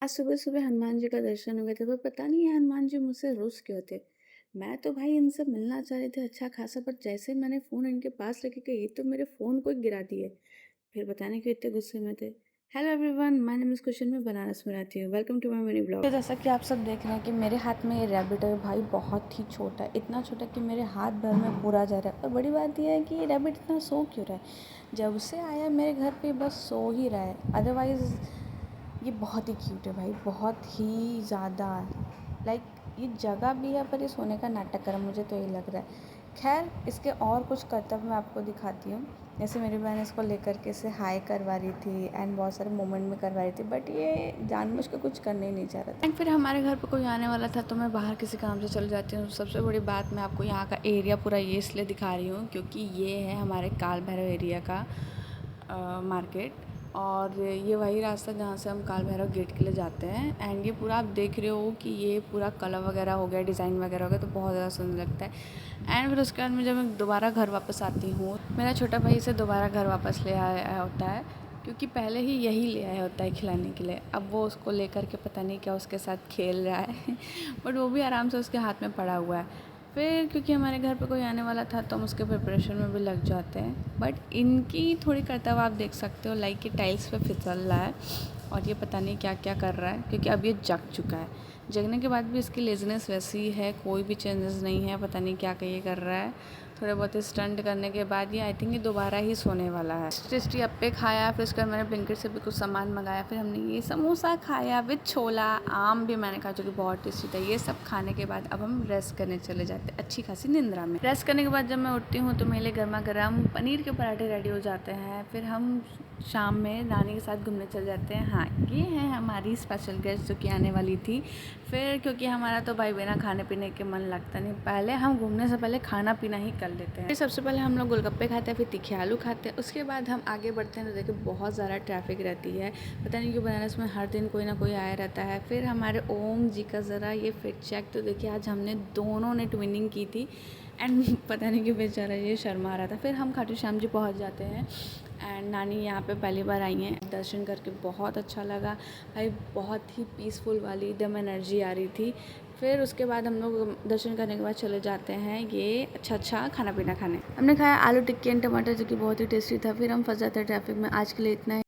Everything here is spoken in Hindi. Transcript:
आज सुबह-सुबह हनुमान जी का दर्शन हो गया था, पर पता नहीं ये हनुमान जी मुझसे रुष्ट क्यों थे। मैं तो भाई इनसे मिलना चाह रही थी अच्छा खासा, पर जैसे ही मैंने फ़ोन इनके पास लेके गई, ये तो मेरे फ़ोन को ही गिरा दिए। फिर पता नहीं क्यों इतने गुस्से में थे। Hello everyone, my name is Kushan, मैं बनारस में रहती हूँ। Welcome to my mini blog. तो जैसा कि आप सब देख रहे हैं कि मेरे हाथ में ये रैबिट है भाई, बहुत ही छोटा है, इतना छोटा कि मेरे हाथ भर में पूरा जा रहा है। और बड़ी बात यह है कि ये रैबिट इतना सो क्यों रहा है। जब से आया मेरे घर पे बस सो ही रहा है। अदरवाइज़ ये बहुत ही क्यूट है भाई, बहुत ही ज़्यादा। लाइक ये जगह भी है पर ये सोने का नाटक कर रहा है, मुझे तो यही लग रहा है। खैर, इसके और कुछ करतब मैं आपको दिखाती हूँ। जैसे मेरी बहन इसको लेकर के इसे हाई करवा रही थी एंड बहुत सारे मोमेंट में करवा रही थी, बट ये जानबूझ के कुछ करने ही नहीं चाह रहा था। एंड फिर हमारे घर पे कोई आने वाला था तो मैं बाहर किसी काम से चल जाती हूँ। सबसे बड़ी बात, मैं आपको यहाँ का एरिया पूरा ये इसलिए दिखा रही हूँ क्योंकि ये है हमारे काल भैरव एरिया का मार्केट। और ये वही रास्ता जहाँ से हम काल भैरव गेट के लिए जाते हैं। एंड ये पूरा आप देख रहे हो कि ये पूरा कलर वगैरह हो गया, डिज़ाइन वगैरह हो गया, तो बहुत ज़्यादा सुंदर लगता है। एंड फिर उसके बाद में जब मैं दोबारा घर वापस आती हूँ, मेरा छोटा भाई इसे दोबारा घर वापस ले आया होता है क्योंकि पहले ही यही ले आया होता है खिलाने के लिए। अब वो उसको लेकर के पता नहीं क्या उसके साथ खेल रहा है बट वो भी आराम से उसके हाथ में पड़ा हुआ है। फिर क्योंकि हमारे घर पे कोई आने वाला था तो हम उसके प्रिपरेशन में भी लग जाते हैं। बट इनकी थोड़ी करतब आप देख सकते हो, लाइक ये टाइल्स पे फिसल रहा है और ये पता नहीं क्या क्या कर रहा है क्योंकि अब ये जग चुका है। जगने के बाद भी इसकी लेज़ीनेस वैसी ही है, कोई भी चेंजेस नहीं है, पता नहीं क्या क्या ये कर रहा है। थोड़े बहुत स्टंट करने के बाद ये आई थिंक ये दोबारा ही सोने वाला है। टेस्टी अप्पे खाया, फिर उसके बाद मैंने ब्लिंकिट से भी कुछ सामान मंगाया, फिर हमने ये समोसा खाया विद छोला, आम भी मैंने खाया जो कि बहुत टेस्टी था। ये सब खाने के बाद अब हम रेस्ट करने चले जाते हैं अच्छी खासी निंद्रा में। रेस्ट करने के बाद जब मैं उठती हूँ तो मेरे लिए गर्मा गर्म पनीर के पराठे रेडी हो जाते हैं। फिर हम शाम में नानी के साथ घूमने चले जाते हैं। हाँ, ये है हमारी स्पेशल गेस्ट जो कि आने वाली थी। फिर क्योंकि हमारा तो भाई बिना खाने पीने के मन लगता नहीं, पहले हम घूमने से पहले खाना पीना ही कर लेते हैं। फिर सबसे पहले हम लोग गोलगप्पे खाते हैं, फिर तीखे आलू खाते हैं। उसके बाद हम आगे बढ़ते हैं तो देखिए बहुत ज़्यादा ट्रैफिक रहती है, पता नहीं क्यों बनारस में हर दिन कोई ना कोई आया रहता है। फिर हमारे ओम जी का ज़रा ये फिट चेक तो देखिए, आज हमने दोनों ने ट्विनिंग की थी एंड पता नहीं क्यों बेचारा ये शर्मा रहा था। फिर हम खाटू श्याम जी पहुँच जाते हैं एंड नानी यहाँ पे पहली बार आई हैं। दर्शन करके बहुत अच्छा लगा भाई, बहुत ही पीसफुल वाली एकदम एनर्जी आ रही थी। फिर उसके बाद हम लोग दर्शन करने के बाद चले जाते हैं ये अच्छा खाना पीना खाने। हमने खाया आलू टिक्की एंड टमाटर जो कि बहुत ही टेस्टी था। फिर हम फंस जाते हैं ट्रैफिक में। आज के लिए इतना ही।